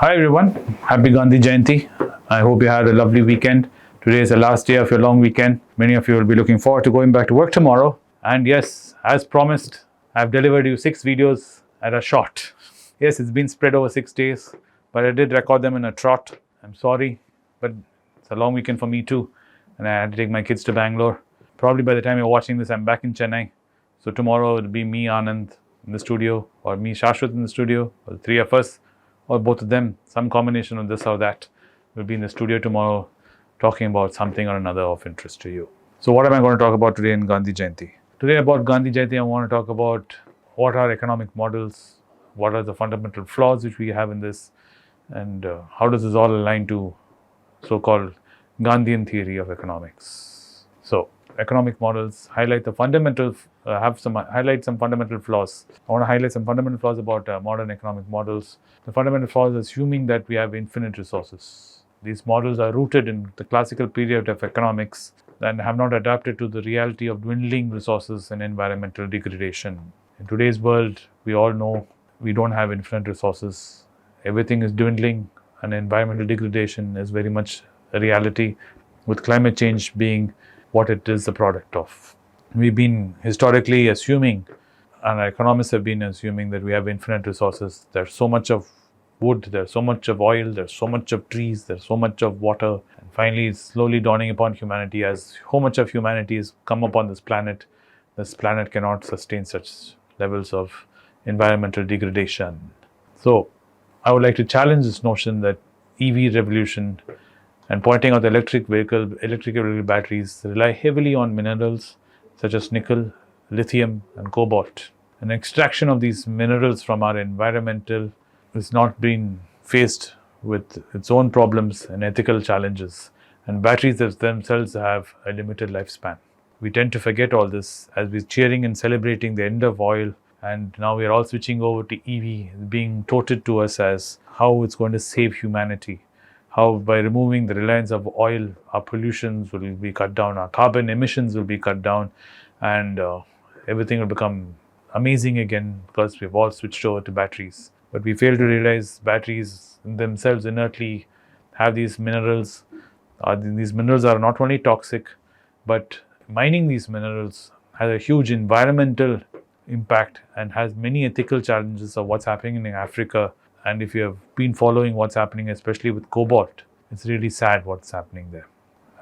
Hi everyone, happy Gandhi Jayanti. I hope you had a lovely weekend. Today is the last day of your long weekend. Many of you will be looking forward to going back to work tomorrow. And yes, as promised, I've delivered you 6 videos at a shot. Yes, it's been spread over 6 days, but I did record them in a trot. I'm sorry, but it's a long weekend for me too. And I had to take my kids to Bangalore. Probably by the time you're watching this, I'm back in Chennai. So tomorrow it'll be me, Anand, in the studio, or me, Shashwat, in the studio, or the three of us, or both of them, some combination of this or that. We'll be in the studio tomorrow talking about something or another of interest to you. So what am I going to talk about today in Gandhi Jayanti? Today about Gandhi Jayanti, I want to talk about what are economic models, what are the fundamental flaws which we have in this, and how does this all align to so-called Gandhian theory of economics. So economic models highlight the fundamental, highlight some fundamental flaws. I want to highlight some fundamental flaws about modern economic models. The fundamental flaws assuming that we have infinite resources. These models are rooted in the classical period of economics and have not adapted to the reality of dwindling resources and environmental degradation. In today's world, we all know we don't have infinite resources. Everything is dwindling, and environmental degradation is very much a reality, with climate change being what it is the product of. We've been historically assuming, and economists have been assuming, that we have infinite resources. There's so much of wood, there's so much of oil, there's so much of trees, there's so much of water. And finally, it's slowly dawning upon humanity as so much of humanity has come upon this planet. This planet cannot sustain such levels of environmental degradation. So I would like to challenge this notion that EV revolution and pointing out the electric vehicle batteries rely heavily on minerals such as nickel, lithium, and cobalt. An extraction of these minerals from our environmental is not being faced with its own problems and ethical challenges, and batteries themselves have a limited lifespan. We tend to forget all this as we're cheering and celebrating the end of oil, and now we are all switching over to EV, being touted to us as how it's going to save humanity. How by removing the reliance of oil, our pollutions will be cut down, our carbon emissions will be cut down, and everything will become amazing again because we've all switched over to batteries. But we fail to realize batteries themselves inertly have these minerals. These minerals are not only toxic, but mining these minerals has a huge environmental impact and has many ethical challenges of what's happening in Africa. And if you have been following what's happening, especially with cobalt, it's really sad what's happening there.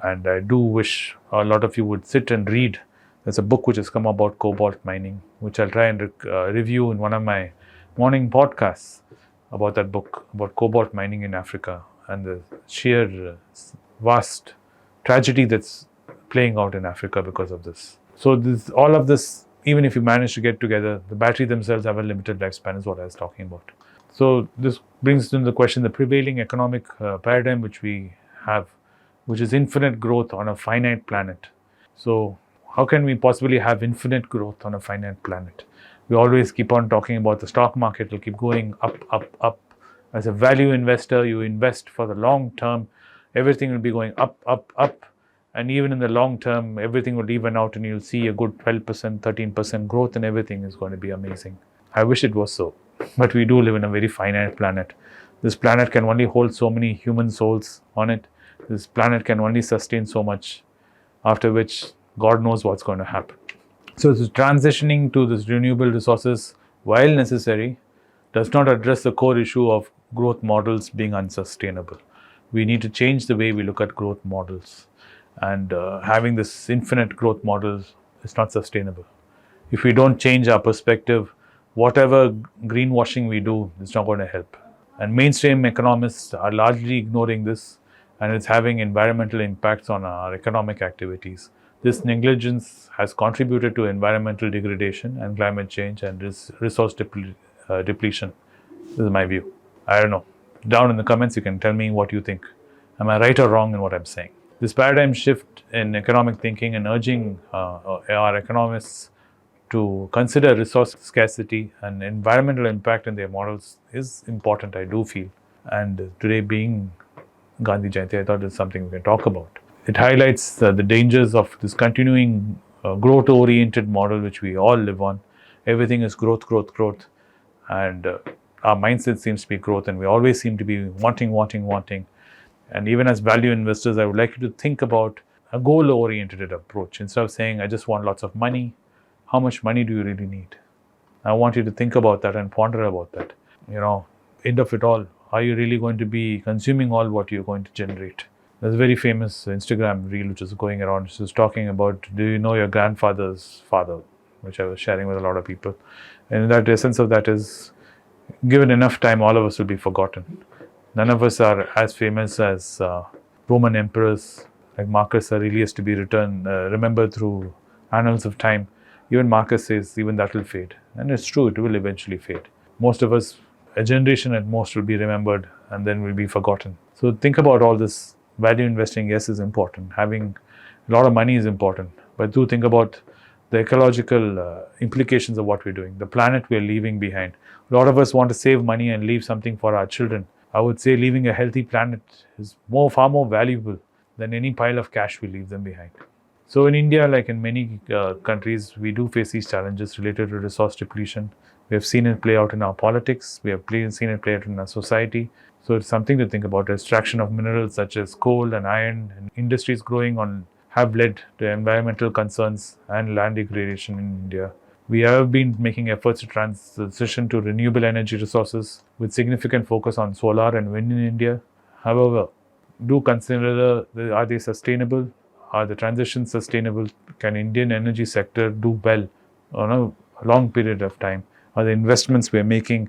And I do wish a lot of you would sit and read. There's a book which has come about cobalt mining, which I'll try and review in one of my morning podcasts about that book, about cobalt mining in Africa and the sheer vast tragedy that's playing out in Africa because of this. So all of this, even if you manage to get together, the battery themselves have a limited lifespan is what I was talking about. So this brings into the question the prevailing economic paradigm which we have, which is infinite growth on a finite planet. So how can we possibly have infinite growth on a finite planet? We always keep on talking about the stock market will keep going up, up, up. As a value investor, you invest for the long term. Everything will be going up, up, up. And even in the long term, everything will even out and you'll see a good 12%, 13% growth and everything is going to be amazing. I wish it was so. But we do live in a very finite planet. This planet can only hold so many human souls on it. This planet can only sustain so much, after which God knows what's going to happen. So this transitioning to this renewable resources, while necessary, does not address the core issue of growth models being unsustainable. We need to change the way we look at growth models. And having this infinite growth model is not sustainable. If we don't change our perspective, whatever greenwashing we do is not going to help. And mainstream economists are largely ignoring this, and it's having environmental impacts on our economic activities. This negligence has contributed to environmental degradation and climate change and resource depletion. This is my view. I don't know. Down in the comments, you can tell me what you think. Am I right or wrong in what I'm saying? This paradigm shift in economic thinking and urging our economists to consider resource scarcity and environmental impact in their models is important, I do feel. And today being Gandhi Jayanti, I thought it's something we can talk about. It highlights the dangers of this continuing growth-oriented model which we all live on. Everything is growth, growth, growth. And our mindset seems to be growth, and we always seem to be wanting. And even as value investors, I would like you to think about a goal-oriented approach. Instead of saying, I just want lots of money, how much money do you really need? I want you to think about that and ponder about that. End of it all, are you really going to be consuming all what you're going to generate? There's a very famous Instagram reel which is going around. Which is talking about, do you know your grandfather's father? Which I was sharing with a lot of people. And that essence of that is, given enough time, all of us will be forgotten. None of us are as famous as Roman emperors like Marcus Aurelius to be remembered through annals of time. Even Marcus says even that will fade. And it's true, it will eventually fade. Most of us, a generation at most, will be remembered and then will be forgotten. So think about all this. Value investing, yes, is important. Having a lot of money is important. But do think about the ecological implications of what we're doing, the planet we're leaving behind. A lot of us want to save money and leave something for our children. I would say leaving a healthy planet is far more valuable than any pile of cash we leave them behind. So in India, like in many countries, we do face these challenges related to resource depletion. We have seen it play out in our politics. We have seen it play out in our society. So it's something to think about. Extraction of minerals such as coal and iron and industries have led to environmental concerns and land degradation in India. We have been making efforts to transition to renewable energy resources with significant focus on solar and wind in India. However, do consider, are they sustainable? Are the transitions sustainable? Can Indian energy sector do well on a long period of time? Are the investments we're making,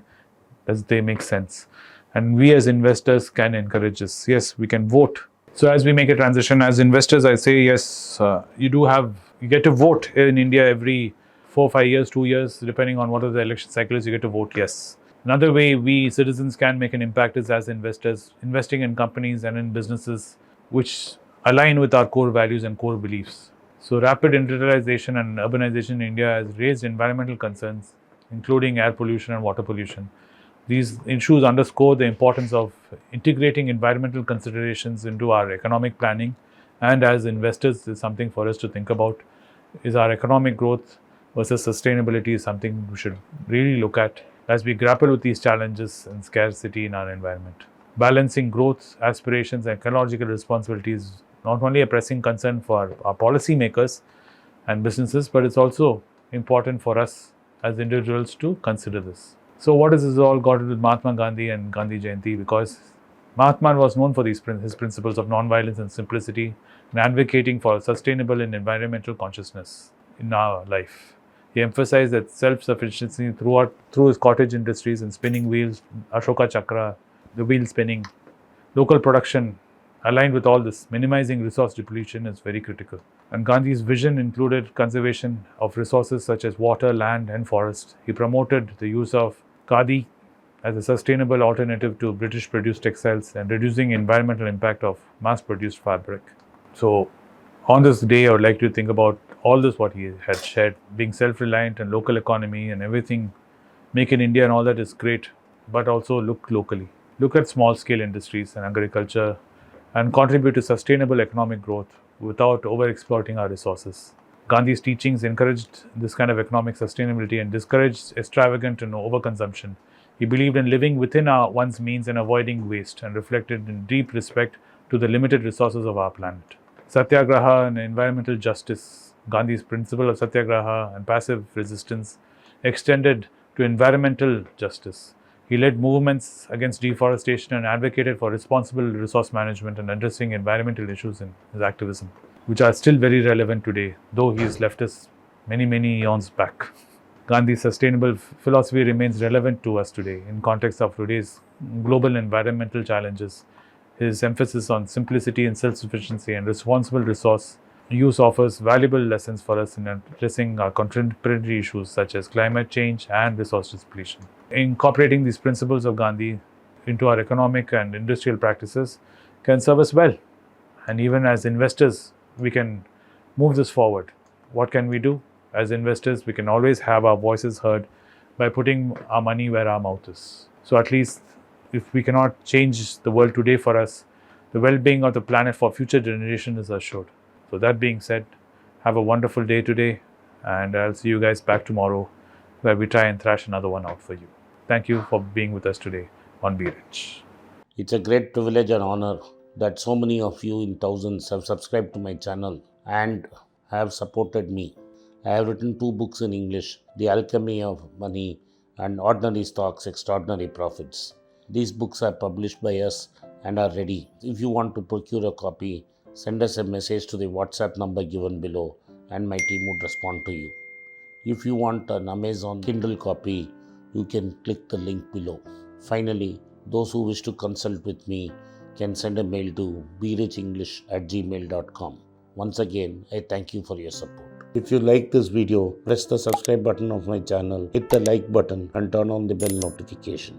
does they make sense? And we as investors can encourage this. Yes, we can vote. So as we make a transition as investors, I say yes, you get to vote in India every 4 or 5 years, 2 years, depending on what are the election cycles, you get to vote yes. Another way we citizens can make an impact is as investors, investing in companies and in businesses which align with our core values and core beliefs. So rapid industrialization and urbanization in India has raised environmental concerns, including air pollution and water pollution. These issues underscore the importance of integrating environmental considerations into our economic planning. And as investors, is something for us to think about. Is our economic growth versus sustainability is something we should really look at as we grapple with these challenges and scarcity in our environment. Balancing growth, aspirations, and ecological responsibilities is not only a pressing concern for our policymakers and businesses, but it's also important for us as individuals to consider this. So what has this all got to do with Mahatma Gandhi and Gandhi Jayanti? Because Mahatma was known for his principles of non-violence and simplicity and advocating for sustainable and environmental consciousness in our life. He emphasized that self-sufficiency through his cottage industries and spinning wheels, Ashoka Chakra, the wheel spinning, local production, aligned with all this, minimizing resource depletion is very critical. And Gandhi's vision included conservation of resources such as water, land, and forest. He promoted the use of khadi as a sustainable alternative to British-produced textiles and reducing environmental impact of mass-produced fabric. So, on this day, I would like to think about all this what he had shared, being self-reliant and local economy and everything, make in India and all that is great, but also look locally. Look at small-scale industries and agriculture and contribute to sustainable economic growth without over-exploiting our resources. Gandhi's teachings encouraged this kind of economic sustainability and discouraged extravagant and overconsumption. He believed in living within one's means and avoiding waste, and reflected in deep respect to the limited resources of our planet. Satyagraha and environmental justice. Gandhi's principle of satyagraha and passive resistance extended to environmental justice. He led movements against deforestation and advocated for responsible resource management and addressing environmental issues in his activism, which are still very relevant today, though he has left us many eons back. Gandhi's sustainable philosophy remains relevant to us today in context of today's global environmental challenges. His emphasis on simplicity and self-sufficiency and responsible resource use offers valuable lessons for us in addressing our contemporary issues such as climate change and resource depletion. Incorporating these principles of Gandhi into our economic and industrial practices can serve us well. And even as investors, we can move this forward. What can we do? As investors, we can always have our voices heard by putting our money where our mouth is. So at least if we cannot change the world today for us, the well-being of the planet for future generations is assured. So that being said, have a wonderful day today, and I'll see you guys back tomorrow where we try and thrash another one out for you. Thank you for being with us today on Be Rich. It's a great privilege and honor that so many of you in thousands have subscribed to my channel and have supported me. I have written 2 books in English, The Alchemy of Money and Ordinary Stocks, Extraordinary Profits. These books are published by us and are ready. If you want to procure a copy, send us a message to the WhatsApp number given below and my team would respond to you. If you want an Amazon Kindle copy, you can click the link below. Finally, those who wish to consult with me can send a mail to berichenglish@gmail.com. Once again, I thank you for your support. If you like this video, press the subscribe button of my channel, hit the like button and turn on the bell notification.